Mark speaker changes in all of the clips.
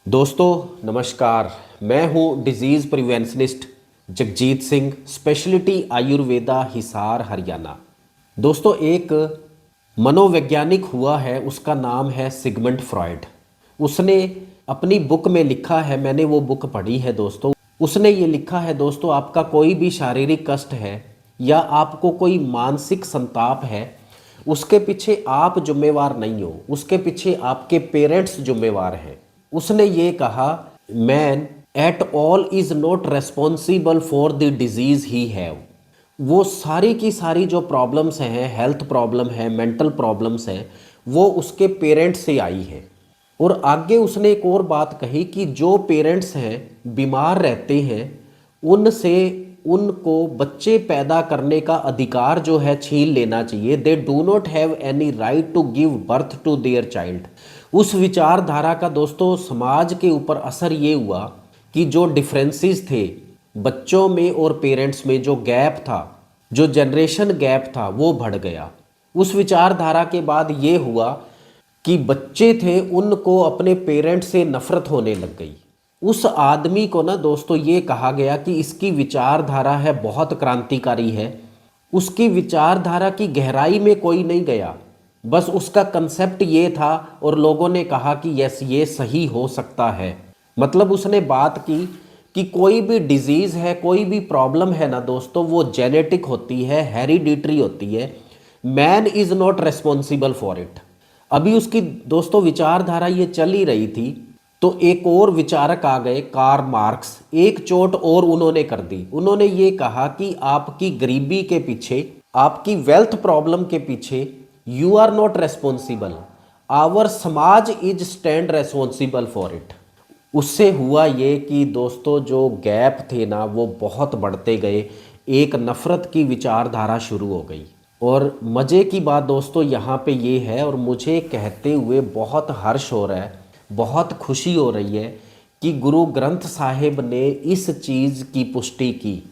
Speaker 1: दोस्तों नमस्कार। मैं हूं डिजीज़ प्रिवेंशनिस्ट जगजीत सिंह, स्पेशलिटी आयुर्वेदा, हिसार, हरियाणा। दोस्तों एक मनोवैज्ञानिक हुआ है, उसका नाम है सिगमंड फ्रॉइड। उसने अपनी बुक में लिखा है, मैंने वो बुक पढ़ी है दोस्तों। उसने ये लिखा है दोस्तों, आपका कोई भी शारीरिक कष्ट है या आपको कोई मानसिक संताप है, उसके पीछे आप जिम्मेवार नहीं हो, उसके पीछे आपके पेरेंट्स जिम्मेवार हैं। उसने ये कहा, man at all is not responsible for the disease he have. वो सारी की सारी जो प्रॉब्लम्स हैं, हेल्थ प्रॉब्लम है, मेंटल प्रॉब्लम्स हैं, वो उसके पेरेंट्स से आई हैं। और आगे उसने एक और बात कही कि जो पेरेंट्स हैं बीमार रहते हैं, उनसे उनको बच्चे पैदा करने का अधिकार जो है छीन लेना चाहिए। They do not have any right to give birth to their child. उस विचारधारा का दोस्तों समाज के ऊपर असर ये हुआ कि जो डिफरेंसेस थे बच्चों में और पेरेंट्स में, जो गैप था, जो जनरेशन गैप था, वो बढ़ गया। उस विचारधारा के बाद ये हुआ कि बच्चे थे उनको अपने पेरेंट्स से नफरत होने लग गई। उस आदमी को ना दोस्तों ये कहा गया कि इसकी विचारधारा है बहुत क्रांतिकारी है। उसकी विचारधारा की गहराई में कोई नहीं गया, बस उसका कंसेप्ट ये था और लोगों ने कहा कि यस ये सही हो सकता है। मतलब उसने बात की कि कोई भी डिजीज़ है, कोई भी प्रॉब्लम है ना दोस्तों, वो जेनेटिक होती है, हेरिडिटरी होती है। Man is not responsible for it. अभी उसकी दोस्तों विचारधारा ये चल ही रही थी, तो एक और विचारक आ गए, कार्ल मार्क्स। एक चोट और उन्होंने कर दी। उन्होंने ये कहा कि आपकी गरीबी के पीछे, आपकी वेल्थ प्रॉब्लम के पीछे you are not responsible, our समाज is stand responsible for it. उससे हुआ ये कि दोस्तों जो गैप थे ना वो बहुत बढ़ते गए, एक नफ़रत की विचारधारा शुरू हो गई। और मज़े की बात दोस्तों यहाँ पे ये है, और मुझे कहते हुए बहुत हर्ष हो रहा है, बहुत खुशी हो रही है कि गुरु ग्रंथ साहिब ने इस चीज़ की पुष्टि की।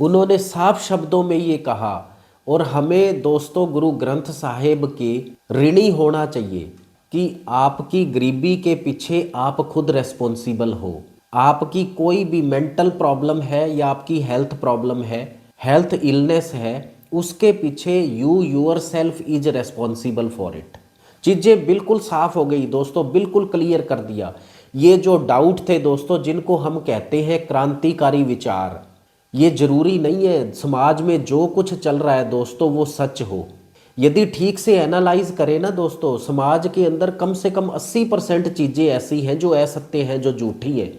Speaker 1: उन्होंने साफ शब्दों में ये कहा, और हमें दोस्तों गुरु ग्रंथ साहिब के ऋणी होना चाहिए कि आपकी गरीबी के पीछे आप खुद रेस्पॉन्सिबल हो। आपकी कोई भी मेंटल प्रॉब्लम है या आपकी हेल्थ प्रॉब्लम है, हेल्थ इलनेस है, उसके पीछे you your self is responsible for it. चीज़ें बिल्कुल साफ हो गई दोस्तों, बिल्कुल क्लियर कर दिया। ये जो डाउट थे दोस्तों, जिनको हम कहते हैं क्रांतिकारी विचार, ये जरूरी नहीं है समाज में जो कुछ चल रहा है दोस्तों वो सच हो। यदि ठीक से एनालाइज करें ना दोस्तों, समाज के अंदर कम से कम 80% चीज़ें ऐसी हैं जो असत्य हैं, जो झूठी है,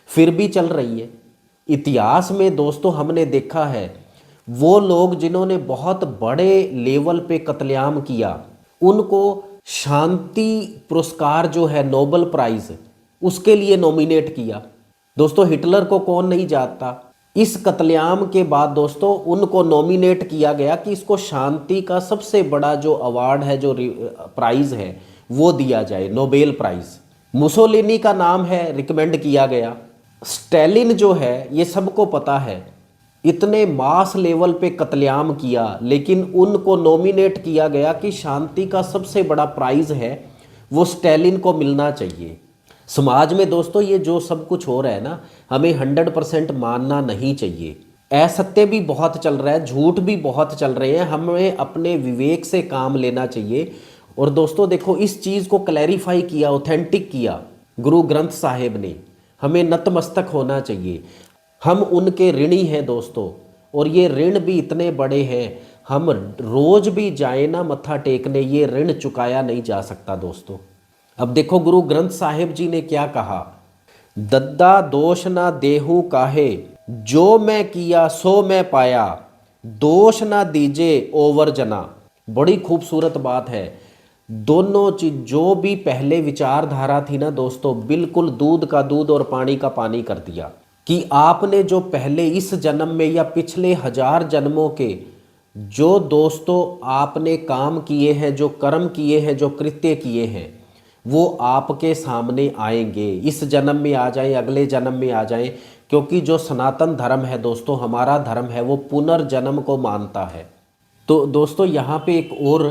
Speaker 1: फिर भी चल रही है। इतिहास में दोस्तों हमने देखा है, वो लोग जिन्होंने बहुत बड़े लेवल पे कत्लेआम किया, उनको शांति पुरस्कार जो है, नोबेल प्राइज, उसके लिए नॉमिनेट किया। दोस्तों हिटलर को कौन नहीं जानता। इस कत्लेआम के बाद दोस्तों उनको नॉमिनेट किया गया कि इसको शांति का सबसे बड़ा जो अवार्ड है, जो प्राइज है, वो दिया जाए, नोबेल प्राइज। मुसोलिनी का नाम है, रिकमेंड किया गया। स्टालिन जो है, ये सबको पता है, इतने मास लेवल पे कत्लेआम किया, लेकिन उनको नॉमिनेट किया गया कि शांति का सबसे बड़ा प्राइज है, वो स्टालिन को मिलना चाहिए। समाज में दोस्तों ये जो सब कुछ हो रहा है ना, हमें 100% मानना नहीं चाहिए। असत्य भी बहुत चल रहा है, झूठ भी बहुत चल रहे हैं, हमें अपने विवेक से काम लेना चाहिए। और दोस्तों देखो, इस चीज़ को क्लैरिफाई किया, ऑथेंटिक किया गुरु ग्रंथ साहिब ने। हमें नतमस्तक होना चाहिए, हम उनके ऋणी हैं दोस्तों। और ये ऋण भी इतने बड़े हैं, हम रोज भी जाए ना मत्था टेकने, ये ऋण चुकाया नहीं जा सकता दोस्तों। अब देखो गुरु ग्रंथ साहिब जी ने क्या कहा, दद्दा दोष ना देहू काहे, जो मैं किया सो मैं पाया, दोष ना दीजे ओवर जना। बड़ी खूबसूरत बात है। दोनों चीज, जो भी पहले विचारधारा थी ना दोस्तों, बिल्कुल दूध का दूध और पानी का पानी कर दिया कि आपने जो पहले इस जन्म में या पिछले 1000 जन्मों के जो दोस्तों आपने काम किए हैं, जो कर्म किए हैं, जो कृत्य किए हैं, वो आपके सामने आएंगे। इस जन्म में आ जाएं, अगले जन्म में आ जाएं, क्योंकि जो सनातन धर्म है दोस्तों, हमारा धर्म है, वो पुनर्जन्म को मानता है। तो दोस्तों यहाँ पे एक और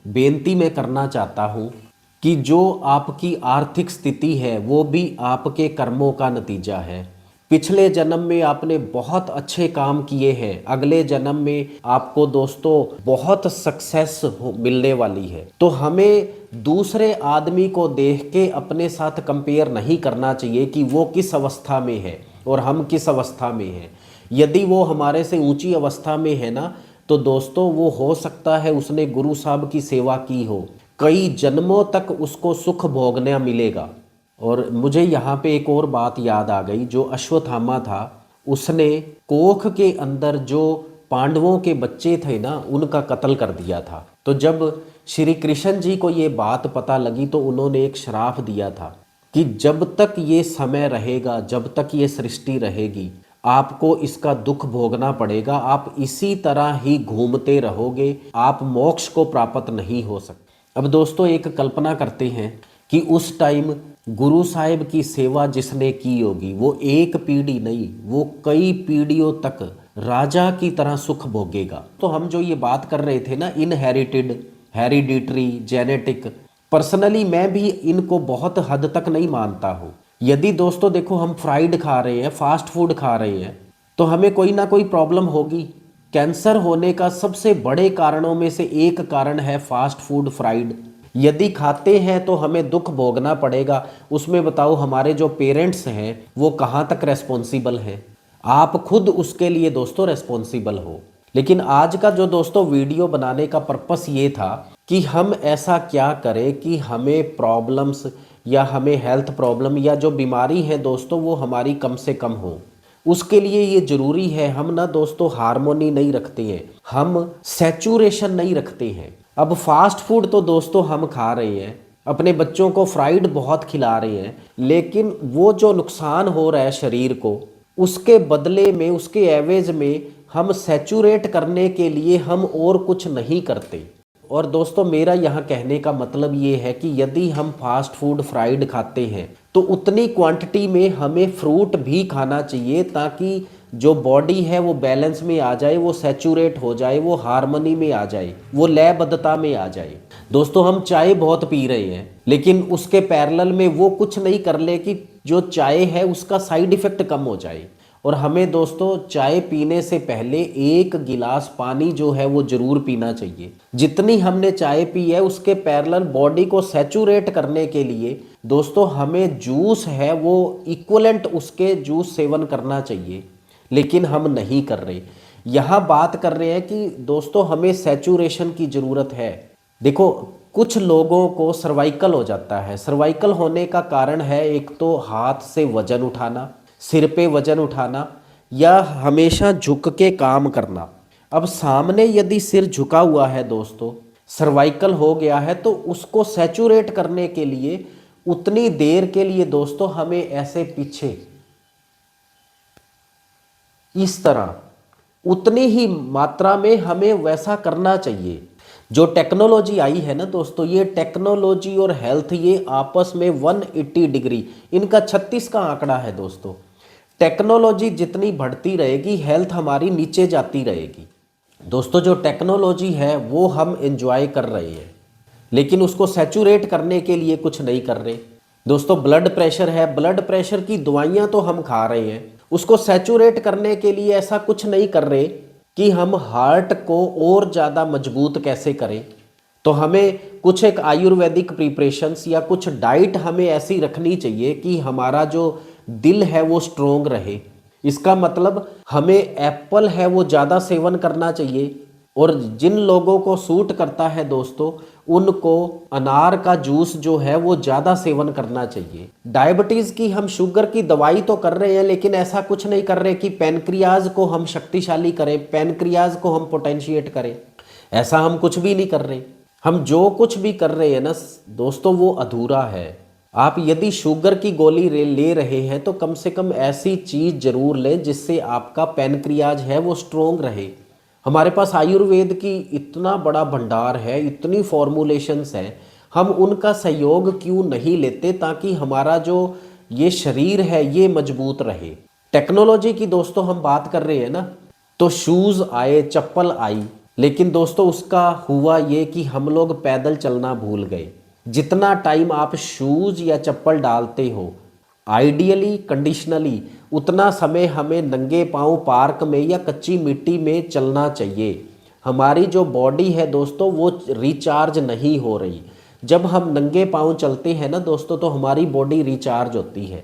Speaker 1: बेनती मैं करना चाहता हूँ कि जो आपकी आर्थिक स्थिति है वो भी आपके कर्मों का नतीजा है। पिछले जन्म में आपने बहुत अच्छे काम किए हैं, अगले जन्म में आपको दोस्तों बहुत सक्सेस मिलने वाली है। तो हमें दूसरे आदमी को देख के अपने साथ कंपेयर नहीं करना चाहिए कि वो किस अवस्था में है और हम किस अवस्था में हैं। यदि वो हमारे से ऊंची अवस्था में है ना, तो दोस्तों वो हो सकता है उसने गुरु साहब की सेवा की हो, कई जन्मों तक उसको सुख भोगना मिलेगा। और मुझे यहाँ पे एक और बात याद आ गई, जो अश्वत्थामा था उसने कोख के अंदर जो पांडवों के बच्चे थे ना उनका कत्ल कर दिया था। तो जब श्री कृष्ण जी को ये बात पता लगी तो उन्होंने एक श्राप दिया था कि जब तक ये समय रहेगा, जब तक ये सृष्टि रहेगी, आपको इसका दुख भोगना पड़ेगा, आप इसी तरह ही घूमते रहोगे, आप मोक्ष को प्राप्त नहीं हो सकते। अब दोस्तों एक कल्पना करते हैं कि उस टाइम गुरु साहिब की सेवा जिसने की होगी वो एक पीढ़ी नहीं, वो कई पीढ़ियों तक राजा की तरह सुख भोगेगा। तो हम जो ये बात कर रहे थे ना, इनहेरिटेड, हेरिडिटरी, जेनेटिक, पर्सनली मैं भी इनको बहुत हद तक नहीं मानता हूँ। यदि दोस्तों देखो हम फ्राइड खा रहे हैं, फास्ट फूड खा रहे हैं, तो हमें कोई ना कोई प्रॉब्लम होगी। कैंसर होने का सबसे बड़े कारणों में से एक कारण है फास्ट फूड, फ्राइड। यदि खाते हैं तो हमें दुख भोगना पड़ेगा। उसमें बताओ हमारे जो पेरेंट्स हैं वो कहाँ तक रेस्पॉन्सिबल हैं? आप खुद उसके लिए दोस्तों रेस्पॉन्सिबल हो। लेकिन आज का जो दोस्तों वीडियो बनाने का पर्पस ये था कि हम ऐसा क्या करें कि हमें प्रॉब्लम्स या हमें हेल्थ प्रॉब्लम या जो बीमारी है दोस्तों वो हमारी कम से कम हो। उसके लिए ये जरूरी है हम ना दोस्तों हार्मोनी नहीं रखते हैं, हम सैचुरेशन नहीं रखते हैं। अब फास्ट फूड तो दोस्तों हम खा रहे हैं, अपने बच्चों को फ्राइड बहुत खिला रहे हैं, लेकिन वो जो नुकसान हो रहा है शरीर को, उसके बदले में, उसके एवज में हम सैचुरेट करने के लिए हम और कुछ नहीं करते। और दोस्तों मेरा यहाँ कहने का मतलब ये है कि यदि हम फास्ट फूड, फ्राइड खाते हैं तो उतनी क्वांटिटी में हमें फ्रूट भी खाना चाहिए, ताकि जो बॉडी है वो बैलेंस में आ जाए, वो सैचुरेट हो जाए, वो हार्मनी में आ जाए, वो लयबद्धता में आ जाए। दोस्तों हम चाय बहुत पी रहे हैं, लेकिन उसके पैरेलल में वो कुछ नहीं कर ले कि जो चाय है उसका साइड इफेक्ट कम हो जाए। और हमें दोस्तों चाय पीने से पहले एक गिलास पानी जो है वो जरूर पीना चाहिए। जितनी हमने चाय पी है उसके पैरेलल बॉडी को सैचुरेट करने के लिए दोस्तों हमें जूस है वो इक्वलेंट उसके जूस सेवन करना चाहिए, लेकिन हम नहीं कर रहे। यहाँ बात कर रहे हैं कि दोस्तों हमें सैचुरेशन की ज़रूरत है। देखो कुछ लोगों को सर्वाइकल हो जाता है। सर्वाइकल होने का कारण है एक तो हाथ से वजन उठाना, सिर पे वजन उठाना, या हमेशा झुक के काम करना। अब सामने यदि सिर झुका हुआ है दोस्तों, सर्वाइकल हो गया है, तो उसको सैचुरेट करने के लिए उतनी देर के लिए दोस्तों हमें ऐसे पीछे इस तरह उतनी ही मात्रा में हमें वैसा करना चाहिए। जो टेक्नोलॉजी आई है ना दोस्तों, ये टेक्नोलॉजी और हेल्थ ये आपस में 180 डिग्री, इनका 36 का आंकड़ा है दोस्तों। टेक्नोलॉजी जितनी बढ़ती रहेगी हेल्थ हमारी नीचे जाती रहेगी। दोस्तों जो टेक्नोलॉजी है वो हम एंजॉय कर रहे हैं, लेकिन उसको सैचुरेट करने के लिए कुछ नहीं कर रहे। दोस्तों ब्लड प्रेशर है, ब्लड प्रेशर की दवाइयाँ तो हम खा रहे हैं, उसको सैचुरेट करने के लिए ऐसा कुछ नहीं कर रहे कि हम हार्ट को और ज़्यादा मजबूत कैसे करें। तो हमें कुछ एक आयुर्वेदिक प्रिपरेशंस या कुछ डाइट हमें ऐसी रखनी चाहिए कि हमारा जो दिल है वो स्ट्रोंग रहे। इसका मतलब हमें एप्पल है वो ज़्यादा सेवन करना चाहिए, और जिन लोगों को सूट करता है दोस्तों उनको अनार का जूस जो है वो ज़्यादा सेवन करना चाहिए। डायबिटीज़ की हम शुगर की दवाई तो कर रहे हैं, लेकिन ऐसा कुछ नहीं कर रहे कि पैनक्रियाज को हम शक्तिशाली करें, पैनक्रियाज को हम पोटेंशिएट करें। ऐसा हम कुछ भी नहीं कर रहे। हम जो कुछ भी कर रहे हैं ना दोस्तों वो अधूरा है। आप यदि शुगर की गोली ले रहे हैं तो कम से कम ऐसी चीज़ जरूर लें जिससे आपका पैनक्रियाज है वो स्ट्रोंग रहे। हमारे पास आयुर्वेद की इतना बड़ा भंडार है, इतनी फॉर्मुलेशंस हैं, हम उनका सहयोग क्यों नहीं लेते ताकि हमारा जो ये शरीर है ये मजबूत रहे। टेक्नोलॉजी की दोस्तों हम बात कर रहे हैं ना, तो शूज़ आए, चप्पल आई, लेकिन दोस्तों उसका हुआ ये कि हम लोग पैदल चलना भूल गए। जितना टाइम आप शूज़ या चप्पल डालते हो, आइडियली कंडीशनली उतना समय हमें नंगे पांव पार्क में या कच्ची मिट्टी में चलना चाहिए। हमारी जो बॉडी है दोस्तों वो रिचार्ज नहीं हो रही। जब हम नंगे पांव चलते हैं ना दोस्तों तो हमारी बॉडी रिचार्ज होती है।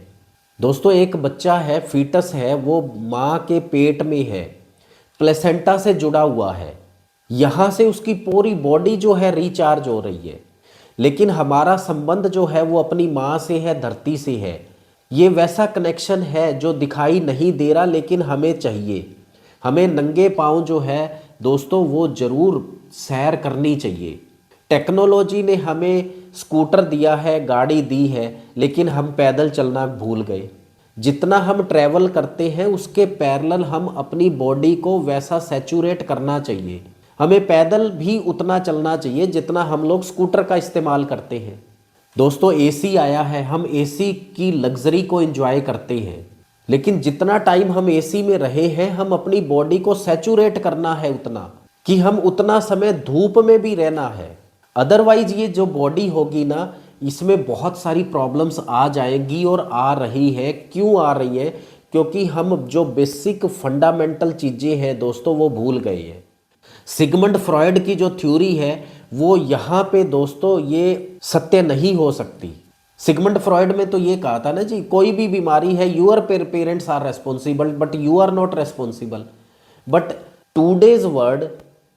Speaker 1: दोस्तों एक बच्चा है, फीटस है, वो माँ के पेट में है, प्लेसेंटा से जुड़ा हुआ है, यहाँ से उसकी पूरी बॉडी जो है रिचार्ज हो रही है। लेकिन हमारा संबंध जो है वो अपनी माँ से है, धरती से है। ये वैसा कनेक्शन है जो दिखाई नहीं दे रहा लेकिन हमें चाहिए। हमें नंगे पाँव जो है दोस्तों वो ज़रूर सैर करनी चाहिए। टेक्नोलॉजी ने हमें स्कूटर दिया है, गाड़ी दी है, लेकिन हम पैदल चलना भूल गए। जितना हम ट्रैवल करते हैं उसके पैरेलल हम अपनी बॉडी को वैसा सैचुरेट करना चाहिए। हमें पैदल भी उतना चलना चाहिए जितना हम लोग स्कूटर का इस्तेमाल करते हैं। दोस्तों एसी आया है, हम एसी की लग्जरी को एंजॉय करते हैं, लेकिन जितना टाइम हम एसी में रहे हैं हम अपनी बॉडी को सैचुरेट करना है उतना, कि हम उतना समय धूप में भी रहना है। अदरवाइज ये जो बॉडी होगी ना इसमें बहुत सारी प्रॉब्लम्स आ जाएंगी और आ रही है। क्यों आ रही है? क्योंकि हम जो बेसिक फंडामेंटल चीज़ें हैं दोस्तों वो भूल गए हैं। सिगमंड फ्रॉयड की जो थ्योरी है वो यहाँ पे दोस्तों ये सत्य नहीं हो सकती। सिगमंड फ्रॉयड में तो ये कहा था ना जी, कोई भी बीमारी है your parents are responsible but you are not responsible. But today's world,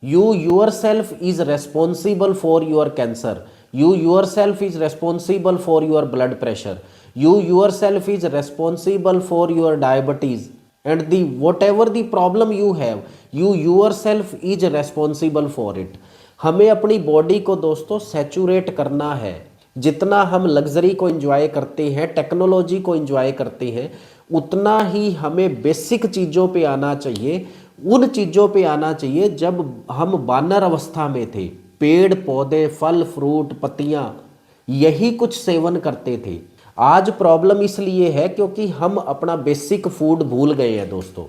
Speaker 1: you yourself is responsible for your cancer, you yourself is responsible for your blood pressure, you yourself is responsible for your diabetes and the whatever the problem you have, you yourself is responsible for it। हमें अपनी body को दोस्तों saturate करना है। जितना हम luxury को enjoy करते हैं, टेक्नोलॉजी को एंजॉय करते हैं, उतना ही हमें बेसिक चीज़ों पे आना चाहिए। उन चीज़ों पे आना चाहिए जब हम बानर अवस्था में थे। पेड़ पौधे, फल फ्रूट, पत्तियाँ, यही कुछ सेवन करते थे। आज प्रॉब्लम इसलिए है क्योंकि हम अपना बेसिक फूड भूल गए हैं दोस्तों।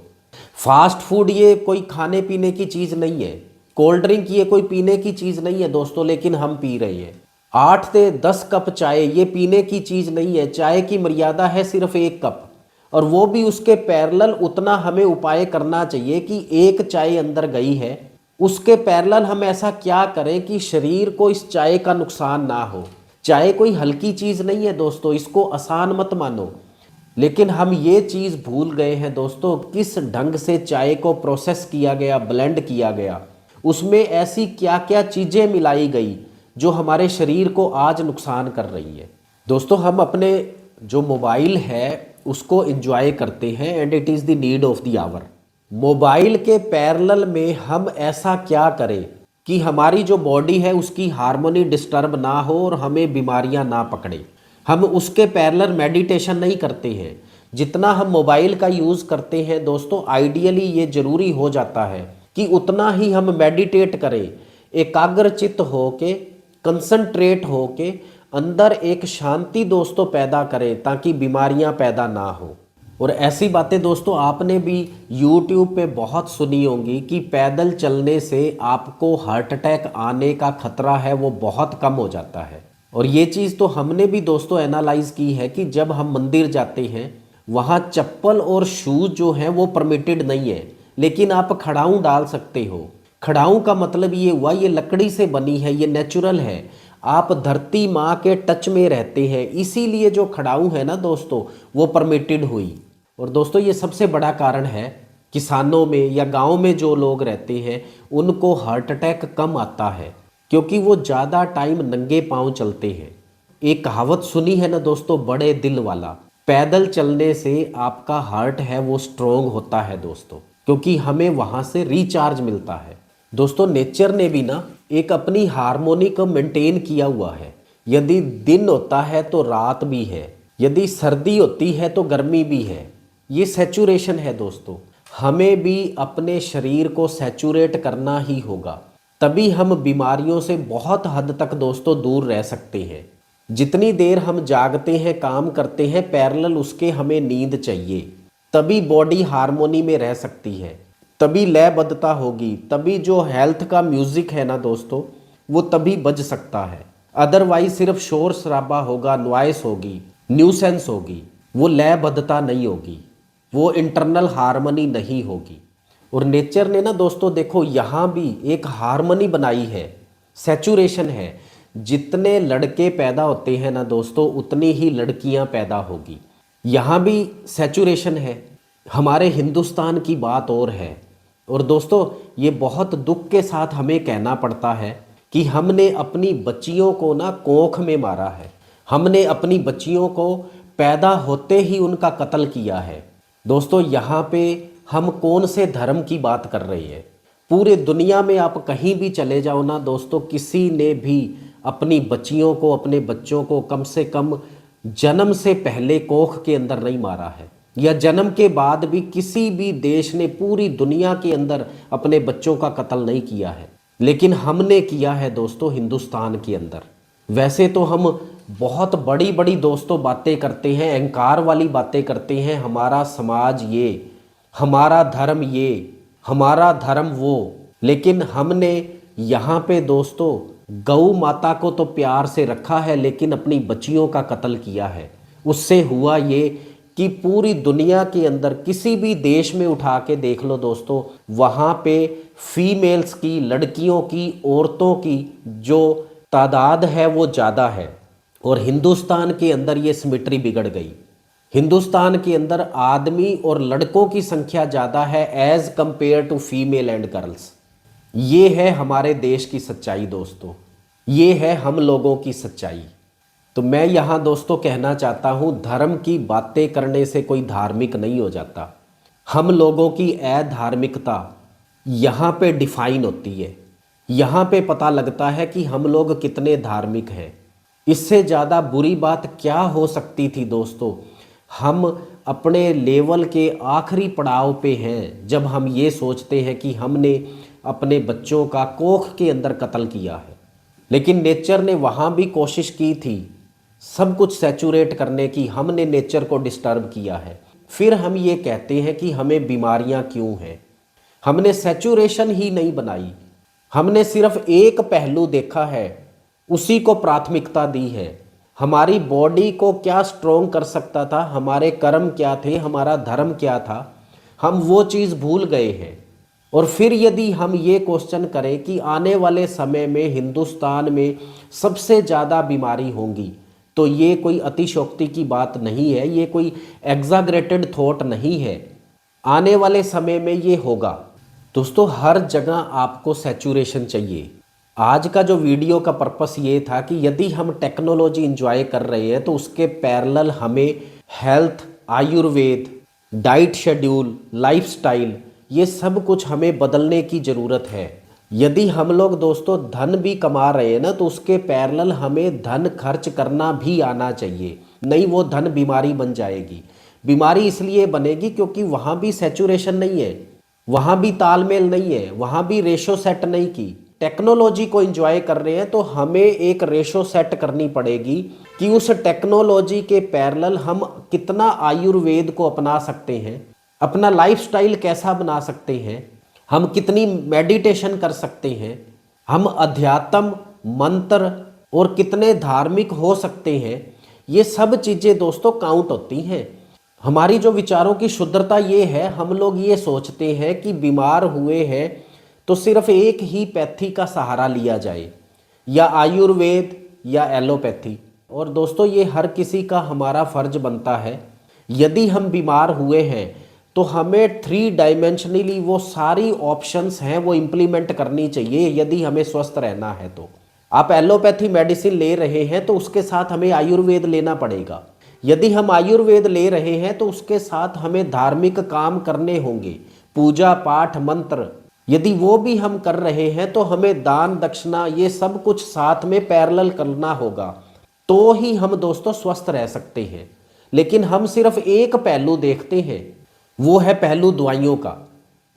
Speaker 1: फास्ट फूड ये कोई खाने पीने की चीज़ नहीं है, कोल्ड ड्रिंक ये कोई पीने की चीज़ नहीं है दोस्तों, लेकिन हम पी रहे हैं। 8 से 10 कप चाय ये पीने की चीज़ नहीं है। चाय की मर्यादा है सिर्फ 1 कप, और वो भी उसके पैरेलल उतना हमें उपाय करना चाहिए कि एक चाय अंदर गई है उसके पैरेलल हम ऐसा क्या करें कि शरीर को इस चाय का नुकसान ना हो। चाय कोई हल्की चीज़ नहीं है दोस्तों, इसको आसान मत मानो। लेकिन हम ये चीज़ भूल गए हैं दोस्तों, किस ढंग से चाय को प्रोसेस किया गया, ब्लेंड किया गया, उसमें ऐसी क्या क्या चीज़ें मिलाई गई जो हमारे शरीर को आज नुकसान कर रही है। दोस्तों हम अपने जो मोबाइल है उसको एंजॉय करते हैं and it is the need of the hour. Mobile के पैरेलल में हम ऐसा क्या करें कि हमारी जो बॉडी है उसकी हार्मोनी डिस्टर्ब ना हो और हमें बीमारियां ना पकड़े। हम उसके पैरेलल मेडिटेशन नहीं करते हैं। जितना हम मोबाइल का यूज़ करते हैं दोस्तों, आइडियली ये ज़रूरी हो जाता है कि उतना ही हम मेडिटेट करें, एकाग्रचित्त होके, कंसंट्रेट होके अंदर एक शांति दोस्तों पैदा करें ताकि बीमारियां पैदा ना हो। और ऐसी बातें दोस्तों आपने भी YouTube पे बहुत सुनी होंगी कि पैदल चलने से आपको हार्ट अटैक आने का खतरा है वो बहुत कम हो जाता है। और ये चीज़ तो हमने भी दोस्तों एनालाइज की है कि जब हम मंदिर जाते हैं वहाँ चप्पल और शूज जो हैं वो परमिटेड नहीं है, लेकिन आप खड़ाऊँ डाल सकते हो। खड़ाऊँ का मतलब ये हुआ ये लकड़ी से बनी है, ये नेचुरल है, आप धरती माँ के टच में रहते हैं, इसीलिए जो खड़ाऊँ है ना दोस्तों वो परमिटेड हुई। और दोस्तों ये सबसे बड़ा कारण है, किसानों में या गांव में जो लोग रहते हैं उनको हार्ट अटैक कम आता है क्योंकि वो ज़्यादा टाइम नंगे पाँव चलते हैं। एक कहावत सुनी है ना दोस्तों, बड़े दिल वाला। पैदल चलने से आपका हार्ट है वो स्ट्रोंग होता है दोस्तों, क्योंकि हमें वहाँ से रिचार्ज मिलता है। दोस्तों नेचर ने भी ना एक अपनी हार्मोनी को मेंटेन किया हुआ है। यदि दिन होता है तो रात भी है, यदि सर्दी होती है तो गर्मी भी है। ये सैचुरेशन है दोस्तों। हमें भी अपने शरीर को सैचुरेट करना ही होगा, तभी हम बीमारियों से बहुत हद तक दोस्तों दूर रह सकते हैं। जितनी देर हम जागते हैं, काम करते हैं, पैरेलल उसके हमें नींद चाहिए, तभी बॉडी हार्मोनी में रह सकती है, तभी लयबद्धता होगी, तभी जो हेल्थ का म्यूज़िक है ना दोस्तों वो तभी बज सकता है। अदरवाइज सिर्फ शोर शराबा होगा, नॉइस होगी, न्यूसेंस होगी, वो लयबद्धता नहीं होगी, वो इंटरनल हार्मनी नहीं होगी। और नेचर ने ना दोस्तों देखो यहाँ भी एक हार्मनी बनाई है, सैचुरेशन है। जितने लड़के पैदा होते हैं ना दोस्तों, उतनी ही लड़कियां पैदा होगी। यहाँ भी सैचुरेशन है। हमारे हिंदुस्तान की बात और है। और दोस्तों ये बहुत दुख के साथ हमें कहना पड़ता है कि हमने अपनी बच्चियों को ना कोख में मारा है। हमने अपनी बच्चियों को पैदा होते ही उनका कत्ल किया है। दोस्तों यहाँ पे हम कौन से धर्म की बात कर रहे हैं? पूरे दुनिया में आप कहीं भी चले जाओ ना दोस्तों, किसी ने भी अपनी बच्चियों को, अपने बच्चों को कम से कम जन्म से पहले कोख के अंदर नहीं मारा है, या जन्म के बाद भी किसी भी देश ने पूरी दुनिया के अंदर अपने बच्चों का कत्ल नहीं किया है। लेकिन हमने किया है दोस्तों हिंदुस्तान के अंदर। वैसे तो हम बहुत बड़ी बड़ी दोस्तों बातें करते हैं, अहंकार वाली बातें करते हैं, हमारा समाज ये, हमारा धर्म ये, हमारा धर्म वो। लेकिन हमने यहाँ पे दोस्तों गौ माता को तो प्यार से रखा है, लेकिन अपनी बच्चियों का कत्ल किया है। उससे हुआ ये कि पूरी दुनिया के अंदर किसी भी देश में उठा के देख लो दोस्तों, वहाँ पे फीमेल्स की, लड़कियों की, औरतों की जो तादाद है वो ज़्यादा है। और हिंदुस्तान के अंदर ये सिमेट्री बिगड़ गई। हिंदुस्तान के अंदर आदमी और लड़कों की संख्या ज़्यादा है as compare to female and girls. ये है हमारे देश की सच्चाई दोस्तों, ये है हम लोगों की सच्चाई। तो मैं यहाँ दोस्तों कहना चाहता हूँ, धर्म की बातें करने से कोई धार्मिक नहीं हो जाता। हम लोगों की अधार्मिकता यहाँ पे डिफाइन होती है। यहाँ पे पता लगता है कि हम लोग कितने धार्मिक हैं। इससे ज़्यादा बुरी बात क्या हो सकती थी दोस्तों? हम अपने लेवल के आखिरी पड़ाव पे हैं जब हम ये सोचते हैं कि हमने अपने बच्चों का कोख के अंदर कत्ल किया है। लेकिन नेचर ने वहाँ भी कोशिश की थी सब कुछ सैचुरेट करने की। हमने नेचर को डिस्टर्ब किया है। फिर हम ये कहते हैं कि हमें बीमारियां क्यों हैं। हमने सैचुरेशन ही नहीं बनाई, हमने सिर्फ एक पहलू देखा है, उसी को प्राथमिकता दी है। हमारी बॉडी को क्या स्ट्रोंग कर सकता था, हमारे कर्म क्या थे, हमारा धर्म क्या था, हम वो चीज़ भूल गए हैं। और फिर यदि हम ये क्वेश्चन करें कि आने वाले समय में हिंदुस्तान में सबसे ज़्यादा बीमारी होंगी, तो ये कोई अतिशयोक्ति की बात नहीं है, ये कोई एग्जाग्रेटेड थॉट नहीं है। आने वाले समय में ये होगा। दोस्तों हर जगह आपको सैचुरेशन चाहिए। आज का जो वीडियो का पर्पस ये था कि यदि हम टेक्नोलॉजी इंजॉय कर रहे हैं तो उसके पैरेलल हमें health, Ayurveda, diet schedule, lifestyle, ये सब कुछ हमें बदलने की ज़रूरत है। यदि हम लोग दोस्तों धन भी कमा रहे हैं ना, तो उसके पैरेलल हमें धन खर्च करना भी आना चाहिए। नहीं वो धन बीमारी बन जाएगी। बीमारी इसलिए बनेगी क्योंकि वहाँ भी सैचुरेशन नहीं है, वहाँ भी तालमेल नहीं है, वहाँ भी रेशो सेट नहीं की। टेक्नोलॉजी को एंजॉय कर रहे हैं तो हमें एक रेशो सेट करनी पड़ेगी कि उस टेक्नोलॉजी के पैरेलल हम कितना आयुर्वेद को अपना सकते हैं, अपना लाइफस्टाइल कैसा बना सकते हैं, हम कितनी मेडिटेशन कर सकते हैं, हम अध्यात्म, मंत्र और कितने धार्मिक हो सकते हैं। ये सब चीज़ें दोस्तों काउंट होती हैं। हमारी जो विचारों की शुद्धता ये है, हम लोग ये सोचते हैं कि बीमार हुए हैं तो सिर्फ एक ही पैथी का सहारा लिया जाए, या आयुर्वेद या एलोपैथी। और दोस्तों ये हर किसी का हमारा फर्ज बनता है। यदि हम बीमार हुए हैं तो हमें 3 डायमेंशनली वो सारी ऑप्शंस हैं वो इम्प्लीमेंट करनी चाहिए यदि हमें स्वस्थ रहना है। तो आप एलोपैथी मेडिसिन ले रहे हैं तो उसके साथ हमें आयुर्वेद लेना पड़ेगा। यदि हम आयुर्वेद ले रहे हैं तो उसके साथ हमें धार्मिक काम करने होंगे, पूजा पाठ मंत्र। यदि वो भी हम कर रहे हैं तो हमें दान दक्षिणा ये सब कुछ साथ में पैरेलल करना होगा, तो ही हम दोस्तों स्वस्थ रह सकते हैं। लेकिन हम सिर्फ एक पहलू देखते हैं, वो है पहलू दवाइयों का,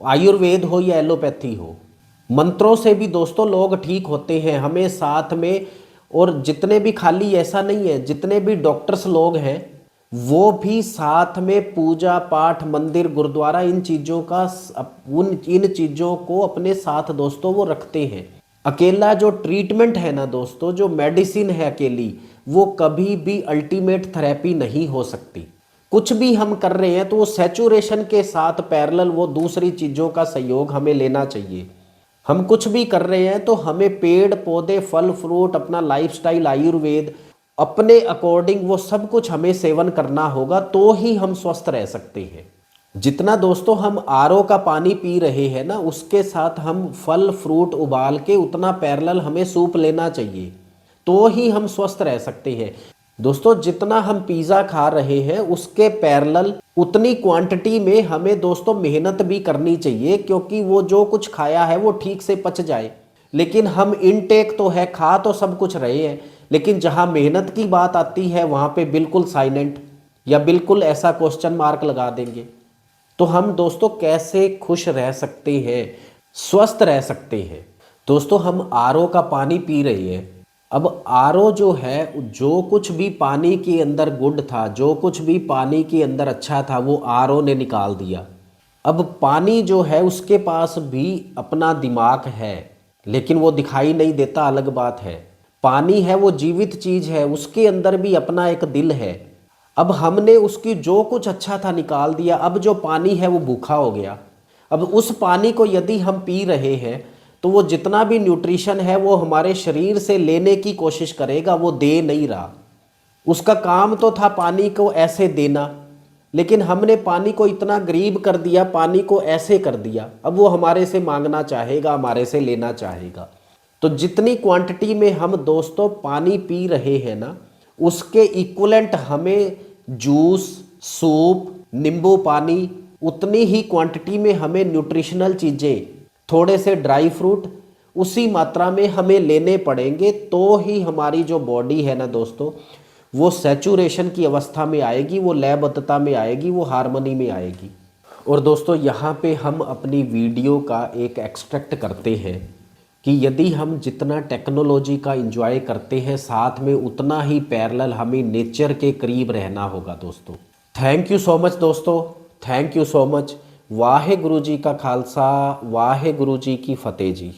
Speaker 1: आयुर्वेद हो या एलोपैथी हो। मंत्रों से भी दोस्तों लोग ठीक होते हैं, हमें साथ में। और जितने भी, खाली ऐसा नहीं है, जितने भी डॉक्टर्स लोग हैं वो भी साथ में पूजा पाठ, मंदिर, गुरुद्वारा, इन चीज़ों को अपने साथ दोस्तों वो रखते हैं। अकेला जो ट्रीटमेंट है ना दोस्तों, जो मेडिसिन है अकेली, वो कभी भी अल्टीमेट थेरेपी नहीं हो सकती। कुछ भी हम कर रहे हैं तो वो सैचुरेशन के साथ पैरेलल वो दूसरी चीज़ों का सहयोग हमें लेना चाहिए। हम कुछ भी कर रहे हैं तो हमें पेड़ पौधे फल फ्रूट अपना लाइफस्टाइल आयुर्वेद अपने अकॉर्डिंग वो सब कुछ हमें सेवन करना होगा, तो ही हम स्वस्थ रह सकते हैं। जितना दोस्तों हम आरओ का पानी पी रहे हैं ना, उसके साथ हम फल फ्रूट उबाल के उतना पैरेलल हमें सूप लेना चाहिए, तो ही हम स्वस्थ रह सकते हैं। दोस्तों जितना हम पिज़्ज़ा खा रहे हैं उसके पैरेलल उतनी क्वांटिटी में हमें दोस्तों मेहनत भी करनी चाहिए, क्योंकि वो जो कुछ खाया है वो ठीक से पच जाए। लेकिन हम इनटेक तो है, खा तो सब कुछ रहे हैं, लेकिन जहाँ मेहनत की बात आती है वहाँ पे बिल्कुल साइलेंट या बिल्कुल ऐसा क्वेश्चन मार्क लगा देंगे। तो हम दोस्तों कैसे खुश रह सकते हैं, स्वस्थ रह सकते हैं? दोस्तों हम आरओ का पानी पी रहे हैं। अब आरओ जो है, जो कुछ भी पानी के अंदर गुड था, जो कुछ भी पानी के अंदर अच्छा था, वो आरओ ने निकाल दिया। अब पानी जो है उसके पास भी अपना दिमाग है, लेकिन वो दिखाई नहीं देता, अलग बात है। पानी है वो जीवित चीज़ है, उसके अंदर भी अपना एक दिल है। अब हमने उसकी जो कुछ अच्छा था निकाल दिया, अब जो पानी है वो भूखा हो गया। अब उस पानी को यदि हम पी रहे हैं तो वो जितना भी न्यूट्रिशन है वो हमारे शरीर से लेने की कोशिश करेगा, वो दे नहीं रहा। उसका काम तो था पानी को ऐसे देना, लेकिन हमने पानी को इतना गरीब कर दिया, पानी को ऐसे कर दिया, अब वो हमारे से मांगना चाहेगा, हमारे से लेना चाहेगा। तो जितनी क्वांटिटी में हम दोस्तों पानी पी रहे हैं ना, उसके इक्वलेंट हमें जूस, सूप, नींबू पानी, उतनी ही क्वांटिटी में हमें न्यूट्रिशनल चीज़ें, थोड़े से ड्राई फ्रूट उसी मात्रा में हमें लेने पड़ेंगे, तो ही हमारी जो बॉडी है ना दोस्तों, वो सैचुरेशन की अवस्था में आएगी, वो लयबद्धता में आएगी, वो हार्मनी में आएगी। और दोस्तों यहाँ पे हम अपनी वीडियो का एक एक्सट्रैक्ट करते हैं कि यदि हम जितना टेक्नोलॉजी का एंजॉय करते हैं, साथ में उतना ही पैरेलल हमें नेचर के करीब रहना होगा दोस्तों। थैंक यू सो मच दोस्तों, thank you so much. Wahe Guru जी का खालसा, वाहे गुरु जी की फतेह जी।